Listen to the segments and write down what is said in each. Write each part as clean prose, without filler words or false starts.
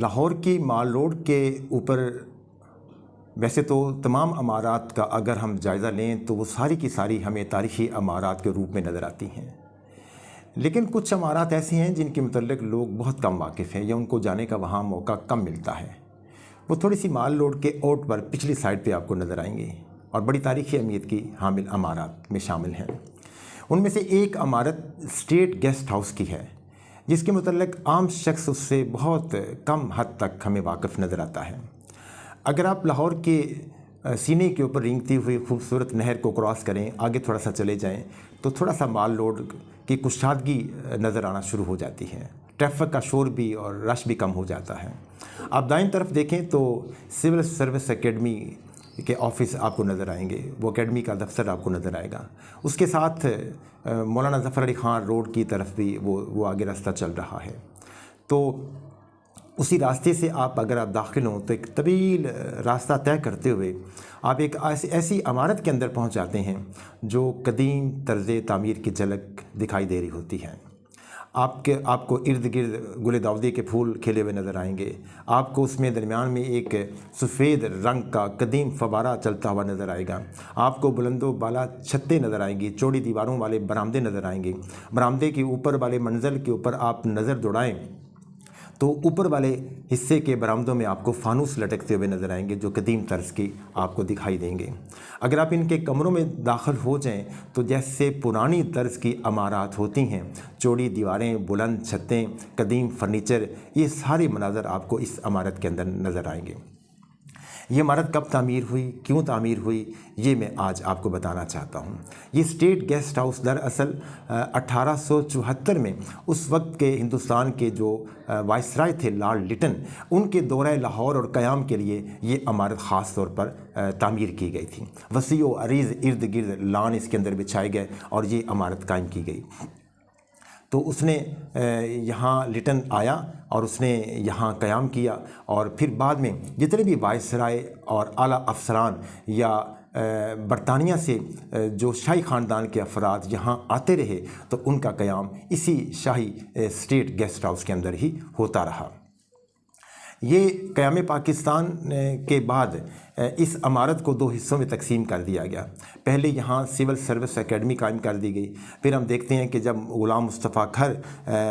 लाहौर की माल रोड के ऊपर वैसे तो तमाम अमारात का अगर हम जायज़ा लें तो वो सारी की सारी हमें तारीख़ी अमारात के रूप में नज़र आती हैं। लेकिन कुछ अमारात ऐसी हैं जिनके मुतल्लिक़ लोग बहुत कम वाकिफ़ हैं या उनको जाने का वहाँ मौका कम मिलता है। वो थोड़ी सी माल रोड के ओट पर पिछली साइड पे आपको नज़र आएंगी और बड़ी तारीख़ी अहमियत की हामिल अमारात में शामिल हैं। उनमें से एक अमारत स्टेट गेस्ट हाउस की है, जिसके मुतल्लिक़ आम शख्स उससे बहुत कम हद तक हमें वाकिफ़ नज़र आता है। अगर आप लाहौर के सीने के ऊपर रेंगती हुई खूबसूरत नहर को क्रॉस करें, आगे थोड़ा सा चले जाएं, तो थोड़ा सा माल रोड की कुशादगी नज़र आना शुरू हो जाती है। ट्रैफिक का शोर भी और रश भी कम हो जाता है। आप दाईं तरफ देखें तो सिविल सर्विस एकेडमी के ऑफिस आपको नज़र आएंगे, वो एकेडमी का दफ्तर आपको नज़र आएगा। उसके साथ मौलाना ज़फ़र अली ख़ान रोड की तरफ भी वो आगे रास्ता चल रहा है। तो उसी रास्ते से आप अगर आप दाखिल हों तो एक तवील रास्ता तय करते हुए आप एक ऐसी इमारत के अंदर पहुंच जाते हैं जो कदीम तर्ज़ तामीर की झलक दिखाई दे रही होती है। आपको इर्द गिर्द गुल दाउदी के फूल खिले हुए नज़र आएंगे। आपको उसमें दरमियान में एक सफ़ेद रंग का कदीम फवारा चलता हुआ नज़र आएगा। आपको बुलंदो बाला छतें नज़र आएंगी, चौड़ी दीवारों वाले बरामदे नज़र आएंगे। बरामदे के ऊपर वाले मंजिल के ऊपर आप नज़र दौड़ाएँ तो ऊपर वाले हिस्से के बरामदों में आपको फानूस लटकते हुए नज़र आएंगे जो कदीम तर्ज की आपको दिखाई देंगे। अगर आप इनके कमरों में दाखिल हो जाएं तो जैसे पुरानी तर्ज की अमारात होती हैं, चौड़ी दीवारें, बुलंद छतें, कदीम फर्नीचर, ये सारे मनाज़र आपको इस इमारत के अंदर नज़र आएंगे। ये इमारत कब तामीर हुई, क्यों तामीर हुई, ये मैं आज आपको बताना चाहता हूँ। ये स्टेट गेस्ट हाउस दरअसल 1874 में उस वक्त के हिंदुस्तान के जो वाइसराय थे लॉर्ड लिटन, उनके दौरे लाहौर और क़याम के लिए ये इमारत ख़ास तौर पर तामीर की गई थी। वसी व अरीज़ इर्द गिर्द लान इसके अंदर बिछाए गए और ये इमारत कायम की गई। तो उसने यहाँ लिटन आया और उसने यहाँ क़याम किया और फिर बाद में जितने भी वाइसराय और आला अफसरान या बरतानिया से जो शाही ख़ानदान के अफराद यहाँ आते रहे तो उनका क़याम इसी शाही स्टेट गेस्ट हाउस के अंदर ही होता रहा। ये क़याम पाकिस्तान के बाद इस इमारत को दो हिस्सों में तकसीम कर दिया गया। पहले यहाँ सिविल सर्विस एकेडमी कायम कर दी गई। फिर हम देखते हैं कि जब ग़ुलाम मुस्तफ़ा खर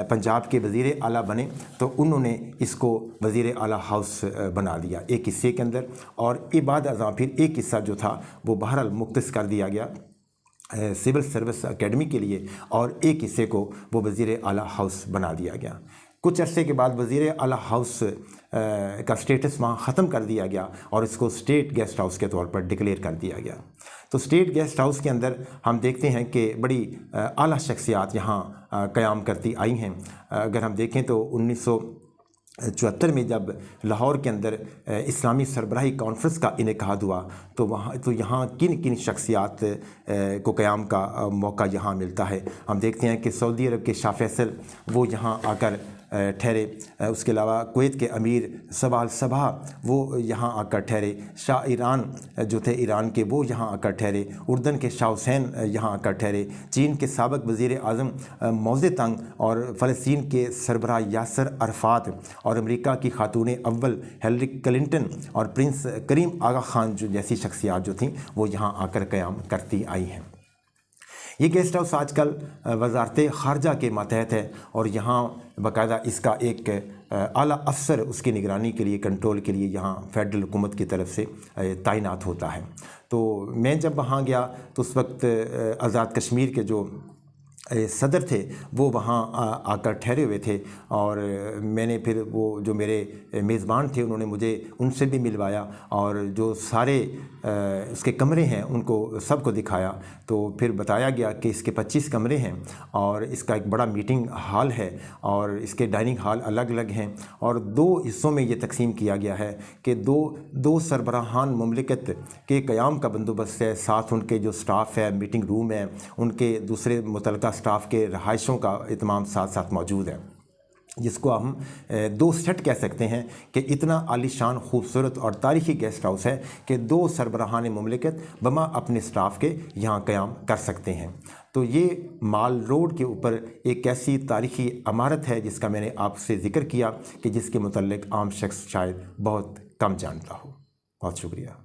पंजाब के वज़ीर आला बने तो उन्होंने इसको वज़ीर आला हाउस बना दिया एक हिस्से के अंदर, और ये बाद अज़ां फिर एक हिस्सा जो था वो बहरहाल मुख्तस कर दिया गया सिविल सर्विस एकेडमी के लिए और एक हिस्से को वो वज़ीर आला हाउस बना दिया गया। कुछ अरसे के बाद वज़ीर आला हाउस का स्टेटस वहाँ ख़त्म कर दिया गया और इसको स्टेट गेस्ट हाउस के तौर पर डिक्लेयर कर दिया गया। तो स्टेट गेस्ट हाउस के अंदर हम देखते हैं कि बड़ी आला शख्सियात यहाँ क़याम करती आई हैं। अगर हम देखें तो 1974 में जब लाहौर के अंदर इस्लामी सरबराही कॉन्फ्रेंस का इनेकाद हुआ तो यहाँ किन किन शख्सियात को क़याम का मौका यहाँ मिलता है। हम देखते हैं कि सऊदी अरब के शाह फैसल वो यहाँ आकर ठहरे। उसके अलावा कुवैत के अमीर सवाल सबा वो यहाँ आकर ठहरे। शाह ईरान जो थे ईरान के वो यहाँ आकर ठहरे। उर्दन के शाह हुसैन यहाँ आकर ठहरे। चीन के साबिक़ वज़ीर आज़म मौज़े तंग और फ़लस्तीन के सरबराह यासर अरफ़ात और अमेरिका की खातून अव्वल हिलरी क्लिंटन और प्रिंस करीम आगा ख़ान जो जैसी शख्सियात जो थीं वो यहाँ आकर क़याम करती आई हैं। ये गेस्ट हाउस आजकल वज़ारत ख़ारजा के मातहत है और यहाँ बाकायदा इसका एक आला अफसर उसकी निगरानी के लिए, कंट्रोल के लिए यहाँ फेडरल हुकूमत की तरफ से तैनात होता है। तो मैं जब वहाँ गया तो उस वक्त आज़ाद कश्मीर के जो सदर थे वो वहाँ आकर ठहरे हुए थे और मैंने फिर वो जो मेरे मेज़बान थे उन्होंने मुझे उनसे भी मिलवाया और जो सारे उसके कमरे हैं उनको सबको दिखाया। तो फिर बताया गया कि इसके 25 कमरे हैं और इसका एक बड़ा मीटिंग हॉल है और इसके डाइनिंग हॉल अलग अलग हैं और दो हिस्सों में ये तकसीम किया गया है कि दो सरबराहान मुमलिकत के क़याम का बंदोबस्त है, साथ उनके जो स्टाफ़ है, मीटिंग रूम है, उनके दूसरे मुतल्लिक़ा स्टाफ के रहायशों का इत्माम साथ साथ मौजूद है। जिसको हम दो सेट कह सकते हैं कि इतना आलीशान खूबसूरत और तारीख़ी गेस्ट हाउस है कि दो सरबराहान मुमलिकत बमा अपने स्टाफ के यहाँ क़याम कर सकते हैं। तो ये माल रोड के ऊपर एक ऐसी तारीख़ी इमारत है जिसका मैंने आपसे ज़िक्र किया कि जिसके मुतल्लिक़ आम शख्स शायद बहुत कम जानता हो। बहुत शुक्रिया।